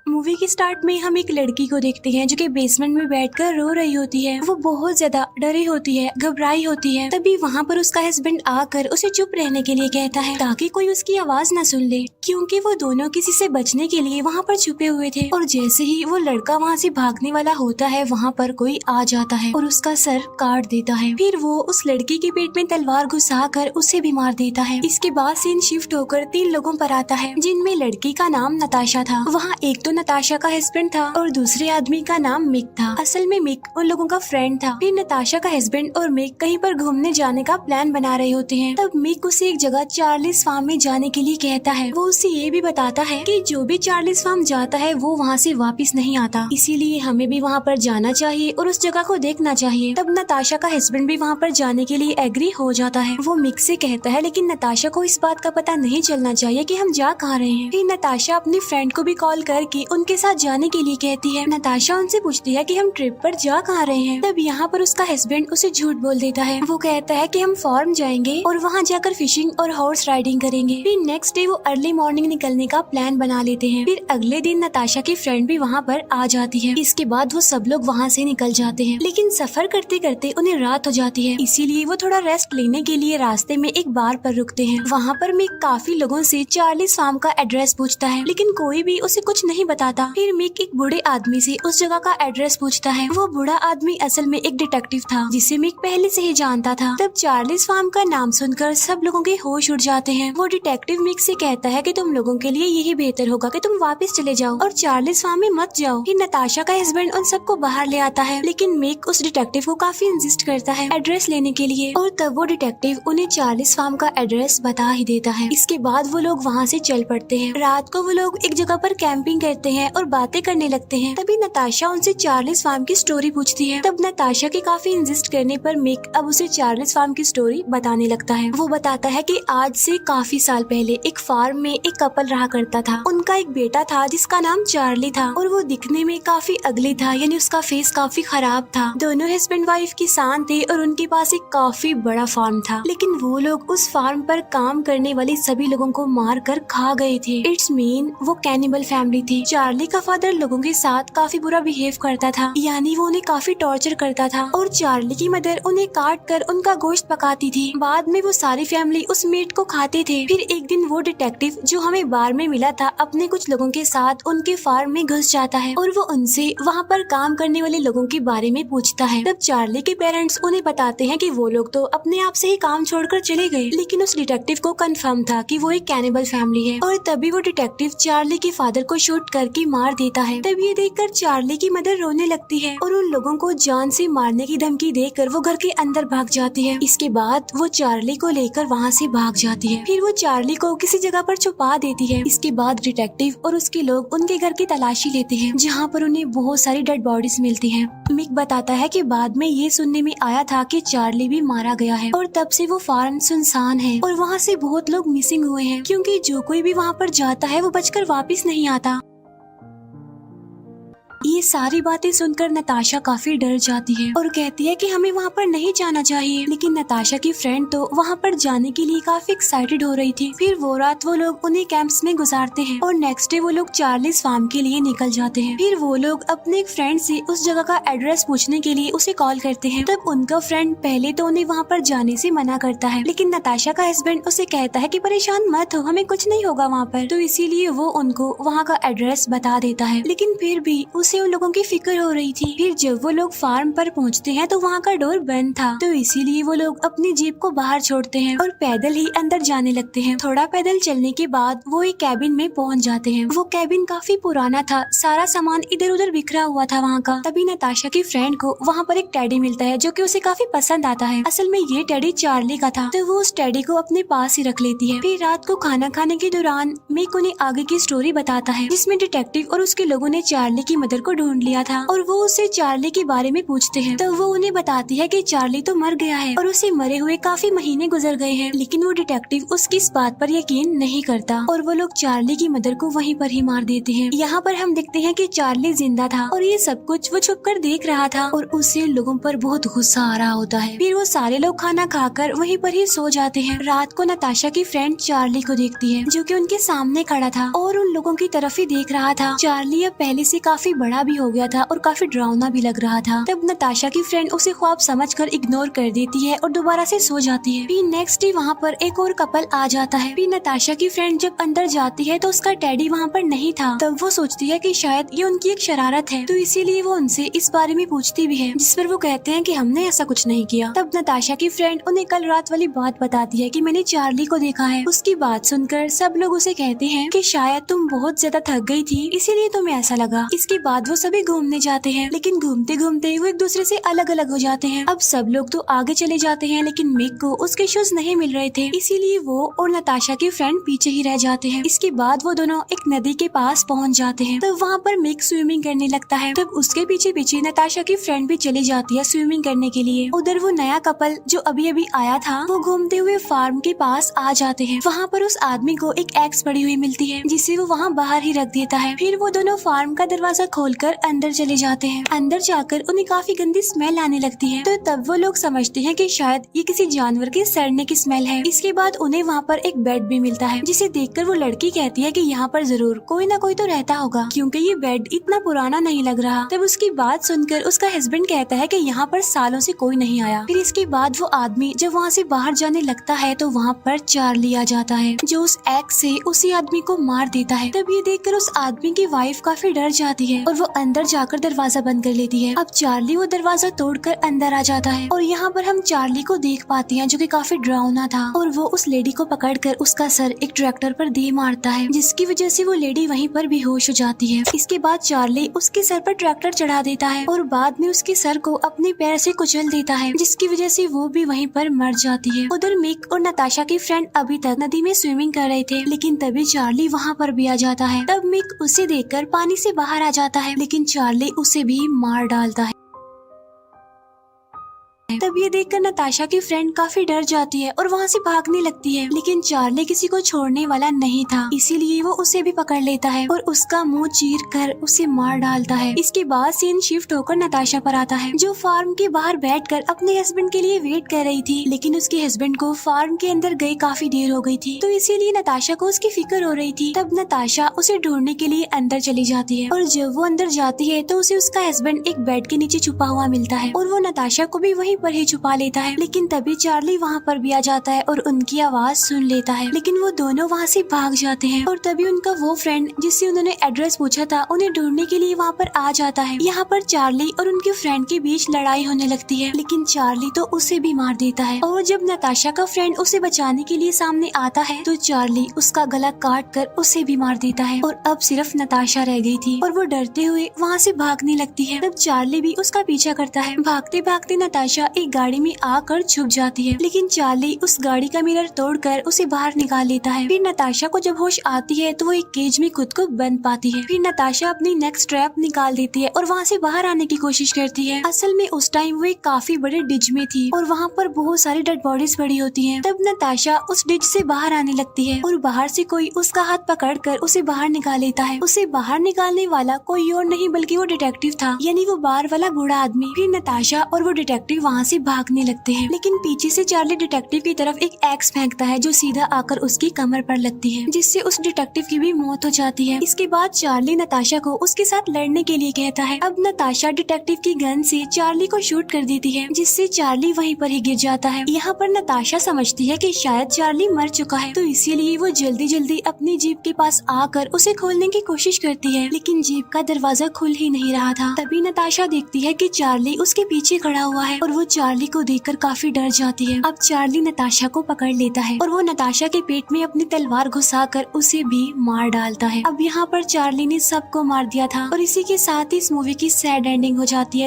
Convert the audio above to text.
Movie के start में हम एक लड़की को देखते हैं जो कि बेसमेंट में बैठकर रो रही होती है। वो बहुत ज्यादा डरी होती है, घबराई होती है। तभी वहाँ पर उसका हस्बैंड आकर उसे चुप रहने के लिए कहता है ताकि कोई उसकी आवाज न सुन ले, क्योंकि वो दोनों किसी से बचने के लिए वहाँ पर छुपे हुए थे। और जैसे ही वो लड़का वहाँ से भागने वाला होता है, वहाँ पर कोई आ जाता है और उसका सर काट देता है। फिर वो उस लड़की के पेट में तलवार घुसाकर उसे भी मार देता है। इसके बाद सीन शिफ्ट होकर 3 लोगों पर आता है, जिनमें लड़की का नाम नताशा था। वहाँ एक तो नताशा का हस्बैंड था और दूसरे आदमी का नाम मिक था। असल में मिक उन लोगों का फ्रेंड था। फिर नताशा का हस्बैंड और मिक कहीं पर घूमने जाने का प्लान बना रहे होते हैं। तब मिक उसे एक जगह चार्लीज फार्म में जाने के लिए कहता है। वो उसे ये भी बताता है कि जो भी चार्लीज फार्म जाता है वो वहाँ से वापस नहीं आता, इसीलिए हमें भी वहाँ पर जाना चाहिए और उस जगह को देखना चाहिए। तब नताशा का हस्बैंड भी वहाँ पर जाने के लिए एग्री हो जाता है। वो मिक से कहता है लेकिन नताशा को इस बात का पता नहीं चलना चाहिए कि हम जा कहाँ रहे हैं। फिर नताशा अपनी फ्रेंड को भी कॉल करके उनके साथ जाने के लिए कहती है। नताशा उनसे पूछती है कि हम ट्रिप पर जा कहाँ रहे हैं। तब यहाँ पर उसका हस्बैंड उसे झूठ बोल देता है। वो कहता है कि हम फार्म जाएंगे और वहाँ जाकर फिशिंग और हॉर्स राइडिंग करेंगे। फिर नेक्स्ट डे वो अर्ली मॉर्निंग निकलने का प्लान बना लेते हैं। फिर अगले दिन नताशा की फ्रेंड भी वहाँ पर आ जाती है। इसके बाद वो सब लोग वहाँ से निकल जाते हैं, लेकिन सफर करते करते उन्हें रात हो जाती है, इसीलिए वो थोड़ा रेस्ट लेने के लिए रास्ते में एक बार पर रुकते हैं। वहाँ पर मिक काफी लोगों से चार्लीज फार्म का एड्रेस पूछता है, लेकिन कोई भी उसे कुछ नहीं बताता। फिर मिक एक बूढ़े आदमी से उस जगह का एड्रेस पूछता है। वो बूढ़ा आदमी असल में एक डिटेक्टिव था, जिसे मिक पहले से ही जानता था। तब चार्लीज फार्म का नाम सुनकर सब लोगों के होश उड़ जाते हैं। वो डिटेक्टिव मिक से कहता है कि तुम लोगों के लिए यही बेहतर होगा कि तुम वापस चले जाओ और चार्लीज फार्म में मत जाओ। फिर नताशा का हस्बैंड उन सबको बाहर ले आता है, लेकिन मिक उस डिटेक्टिव को काफी इंसिस्ट करता है एड्रेस लेने के लिए, और तब वो डिटेक्टिव उन्हें चार्लीज फार्म का एड्रेस बता ही देता है। इसके बाद वो लोग वहाँ से चल पड़ते हैं। रात को वो लोग एक जगह पर कैंपिंग करते हैं और बातें करने लगते हैं। तभी नताशा उनसे चार्लीज फार्म की स्टोरी पूछती है। तब नताशा के काफी इंसिस्ट करने पर मिक अब उसे चार्लीज फार्म की स्टोरी बताने लगता है। वो बताता है कि आज से काफी साल पहले एक फार्म में एक कपल रहा करता था। उनका एक बेटा था जिसका नाम चार्ली था, और वो दिखने में काफी अगली था, यानी उसका फेस काफी खराब था। दोनों हस्बैंड वाइफ किसान थे और उनके पास एक काफी बड़ा फार्म था, लेकिन वो लोग उस फार्म पर काम करने वाले सभी लोगों को मार कर खा गए थे। इट्स मीन वो कैनिबल फैमिली थी। चार्ली का फादर लोगों के साथ काफी बुरा बिहेव करता था, यानी वो उन्हें काफी टॉर्चर करता था, और चार्ली की मदर उन्हें काट कर उनका गोश्त पकाती थी। बाद में वो सारी फैमिली उस मीट को खाते थे। फिर एक दिन वो डिटेक्टिव जो हमें बार में मिला था अपने कुछ लोगों के साथ उनके फार्म में घुस जाता है और वो उनसे वहाँ पर काम करने वाले लोगों के बारे में पूछता है। तब चार्ली के पेरेंट्स उन्हें बताते हैं कि वो लोग तो अपने आप से ही काम छोड़कर चले गए, लेकिन उस डिटेक्टिव को कंफर्म था कि वो एक कैनिबल फैमिली है, और तभी वो डिटेक्टिव चार्ली के फादर को शूट करके मार देता है। तब ये देखकर चार्ली की मदर रोने लगती है और उन लोगों को जान से मारने की धमकी देकर वो घर के अंदर भाग जाती है। इसके बाद वो चार्ली को लेकर वहाँ से भाग जाती है। फिर वो चार्ली को किसी जगह पर छुपा देती है। इसके बाद डिटेक्टिव और उसके लोग उनके घर की तलाशी लेते हैं, जहाँ पर उन्हें बहुत सारी डेड बॉडीज मिलती हैं। मिक बताता है कि बाद में ये सुनने में आया था कि चार्ली भी मारा गया है, और तब से वो फार्म सुनसान है और वहाँ से बहुत लोग मिसिंग हुए हैं, क्योंकि जो कोई भी वहाँ पर जाता है वो बचकर वापस नहीं आता। ये सारी बातें सुनकर नताशा काफी डर जाती है और कहती है कि हमें वहाँ पर नहीं जाना चाहिए, लेकिन नताशा की फ्रेंड तो वहाँ पर जाने के लिए काफी एक्साइटेड हो रही थी। फिर वो रात वो लोग उन्हें कैंप्स में गुजारते हैं और नेक्स्ट डे वो लोग चार्लीज फार्म के लिए निकल जाते हैं। फिर वो लोग अपने एक फ्रेंड से उस जगह का एड्रेस पूछने के लिए उसे कॉल करते हैं। तब उनका फ्रेंड पहले तो उन्हें वहाँ पर जाने से मना करता है, लेकिन नताशा का हस्बैंड उसे कहता है कि परेशान मत हो, हमें कुछ नहीं होगा वहाँ पर। तो इसीलिए वो उनको वहाँ का एड्रेस बता देता है, लेकिन फिर भी उसे उन लोगों की फिक्र हो रही थी। फिर जब वो लोग फार्म पर पहुंचते हैं तो वहाँ का डोर बंद था, तो इसीलिए वो लोग अपनी जीप को बाहर छोड़ते हैं और पैदल ही अंदर जाने लगते हैं। थोड़ा पैदल चलने के बाद वो एक कैबिन में पहुंच जाते हैं। वो कैबिन काफी पुराना था, सारा सामान इधर उधर बिखरा हुआ था वहाँ का। तभी नताशा की फ्रेंड को वहाँ पर एक टेडी मिलता है जो कि उसे काफी पसंद आता है। असल में ये टेडी चार्ली का था, तो वो उस टेडी को अपने पास ही रख लेती है। फिर रात को खाना खाने के दौरान मिक उन्हें आगे की स्टोरी बताता है, जिसमें डिटेक्टिव और उसके लोगों ने चार्ली की मदर को ढूंढ लिया था और वो उससे चार्ली के बारे में पूछते हैं। तो वो उन्हें बताती है कि चार्ली तो मर गया है और उसे मरे हुए काफी महीने गुजर गए हैं, लेकिन वो डिटेक्टिव उसकी इस बात पर यकीन नहीं करता और वो लोग चार्ली की मदर को वहीं पर ही मार देते हैं। यहाँ पर हम देखते हैं कि चार्ली जिंदा था और ये सब कुछ वो छुप कर देख रहा था और उससे लोगों पर बहुत गुस्सा आ रहा होता है। फिर वो सारे लोग खाना खाकर वहीं पर ही सो जाते हैं। रात को नताशा की फ्रेंड चार्ली को देखती है जो कि उनके सामने खड़ा था और उन लोगों की तरफ ही देख रहा था। चार्ली अब पहले से काफी बड़ा भी हो गया था और काफी डरावना भी लग रहा था। तब नताशा की फ्रेंड उसे ख्वाब समझकर इग्नोर कर देती है और दोबारा से सो जाती है। फिर नेक्स्ट डे वहाँ पर एक और कपल आ जाता है। फिर नताशा की फ्रेंड जब अंदर जाती है तो उसका टेडी वहाँ पर नहीं था। तब वो सोचती है कि शायद ये उनकी एक शरारत है, तो इसीलिए वो उनसे इस बारे में पूछती भी है, जिस पर वो कहते हैं कि हमने ऐसा कुछ नहीं किया। तब नताशा की फ्रेंड उन्हें कल रात वाली बात बताती है कि मैंने चार्ली को देखा है। उसकी बात सुनकर सब लोग उसे कहते हैं कि शायद तुम बहुत ज्यादा थक गई थी, इसीलिए तुम्हें ऐसा लगा। इसके बाद वो सभी घूमने जाते हैं, लेकिन घूमते घूमते वो एक दूसरे से अलग अलग हो जाते हैं। अब सब लोग तो आगे चले जाते हैं, लेकिन मिक को उसके शूज नहीं मिल रहे थे, इसीलिए वो और नताशा की फ्रेंड पीछे ही रह जाते हैं। इसके बाद वो दोनों एक नदी के पास पहुंच जाते हैं। तब वहाँ पर मिक स्विमिंग करने लगता है। तब उसके पीछे पीछे नताशा की फ्रेंड भी चली जाती है स्विमिंग करने के लिए। उधर वो नया कपल जो अभी अभी आया था वो घूमते हुए फार्म के पास आ जाते हैं। वहाँ पर उस आदमी को एक एक्स पड़ी हुई मिलती है जिसे वो वहाँ बाहर ही रख देता है। फिर वो दोनों फार्म का दरवाजा खोलकर अंदर चले जाते हैं। अंदर जाकर उन्हें काफी गंदी स्मेल आने लगती है। तो तब वो लोग समझते हैं कि शायद ये किसी जानवर के सड़ने की स्मेल है। इसके बाद उन्हें वहाँ पर एक बेड भी मिलता है, जिसे देखकर वो लड़की कहती है कि यहाँ पर जरूर कोई ना कोई तो रहता होगा, क्योंकि ये बेड इतना पुराना नहीं लग रहा। तब उसकी बात सुनकर उसका हस्बैंड कहता है कि यहाँ पर सालों से कोई नहीं आया। फिर इसके बाद वो आदमी जब वहाँ से बाहर जाने लगता है तो वहाँ पर चार्ली आ जाता है, जो उस एक्स से उसी आदमी को मार देता है। तब ये देखकर उस आदमी की वाइफ काफी डर जाती है और वो अंदर जाकर दरवाजा बंद कर लेती है। अब चार्ली वो दरवाजा तोड़कर अंदर आ जाता है और यहाँ पर हम चार्ली को देख पाते हैं जो कि काफी डरावना था और वो उस लेडी को पकड़कर उसका सर एक ट्रैक्टर पर दे मारता है, जिसकी वजह से वो लेडी वहीं पर बेहोश हो जाती है। इसके बाद चार्ली उसके सर पर ट्रैक्टर चढ़ा देता है और बाद में उसके सर को अपने पैर से कुचल देता है, जिसकी वजह से वो भी वहीं पर मर जाती है। उधर मिक और नताशा की फ्रेंड अभी तक नदी में स्विमिंग कर रहे थे, लेकिन तभी चार्ली वहाँ पर भी आ जाता है। तब मिक उसे देखकर पानी से बाहर आ जाता है, लेकिन चार्ली उसे भी मार डालता है। तब ये देखकर नताशा की फ्रेंड काफी डर जाती है और वहाँ से भागने लगती है, लेकिन चार्ली किसी को छोड़ने वाला नहीं था, इसीलिए वो उसे भी पकड़ लेता है और उसका मुंह चीर कर उसे मार डालता है। इसके बाद सीन शिफ्ट होकर नताशा पर आता है, जो फार्म के बाहर बैठकर अपने हस्बैंड के लिए वेट कर रही थी, लेकिन उसके हस्बैंड को फार्म के अंदर गए काफी देर हो गई थी, तो इसीलिए नताशा को उसकी फिक्र हो रही थी। तब नताशा उसे ढूंढने के लिए अंदर चली जाती है और जब वो अंदर जाती है तो उसे उसका हस्बैंड एक बेड के नीचे छुपा हुआ मिलता है और वो नताशा को भी वहीं पर ही छुपा लेता है। लेकिन तभी चार्ली वहाँ पर भी आ जाता है और उनकी आवाज सुन लेता है, लेकिन वो दोनों वहाँ से भाग जाते हैं और तभी उनका वो फ्रेंड जिससे उन्होंने एड्रेस पूछा था उन्हें ढूंढने के लिए वहाँ पर आ जाता है। यहाँ पर चार्ली और उनके फ्रेंड के बीच लड़ाई होने लगती है, लेकिन चार्ली तो उसे भी मार देता है और जब नताशा का फ्रेंड उसे बचाने के लिए सामने आता है तो चार्ली उसका गला काट कर उसे भी मार देता है और अब सिर्फ नताशा रह गई थी और वो डरते हुए वहाँ से भागने लगती है। तब चार्ली भी उसका पीछा करता है। भागते भागते नताशा एक गाड़ी में आकर छुप जाती है, लेकिन चार्ली उस गाड़ी का मिरर तोड़कर उसे बाहर निकाल लेता है। फिर नताशा को जब होश आती है तो वो एक केज में खुद को बंद पाती है। फिर नताशा अपनी नेक्स्ट ट्रैप निकाल देती है और वहाँ से बाहर आने की कोशिश करती है। असल में उस टाइम वो एक काफी बड़े डिज में थी और वहाँ पर बहुत सारी डेड बॉडीज पड़ी होती है। तब नताशा उस डिज से बाहर आने लगती है और बाहर से कोई उसका हाथ पकड़कर उसे बाहर निकाल लेता है। उसे बाहर निकालने वाला कोई और नहीं बल्कि वो डिटेक्टिव था, यानी वो बाहर वाला बूढ़ा आदमी। फिर नताशा और वो डिटेक्टिव वहाँ से भागने लगते हैं, लेकिन पीछे से चार्ली डिटेक्टिव की तरफ एक एक्स फेंकता है जो सीधा आकर उसकी कमर पर लगती है, जिससे उस डिटेक्टिव की भी मौत हो जाती है। इसके बाद चार्ली नताशा को उसके साथ लड़ने के लिए कहता है। अब नताशा डिटेक्टिव की गन से चार्ली को शूट कर देती है, जिससे चार्ली वहीं पर ही गिर जाता है। यहाँ पर नताशा समझती है कि शायद चार्ली मर चुका है, तो इसीलिए वो जल्दी जल्दी अपनी जीप के पास आकर उसे खोलने की कोशिश करती है, लेकिन जीप का दरवाजा खुल ही नहीं रहा था। तभी नताशा देखती है कि चार्ली उसके पीछे खड़ा हुआ है और वो चार्ली को देखकर काफी डर जाती है। अब चार्ली नताशा को पकड़ लेता है और वो नताशा के पेट में अपनी तलवार घुसाकर उसे भी मार डालता है। अब यहाँ पर चार्ली ने सबको मार दिया था और इसी के साथ ही इस मूवी की सैड एंडिंग हो जाती है।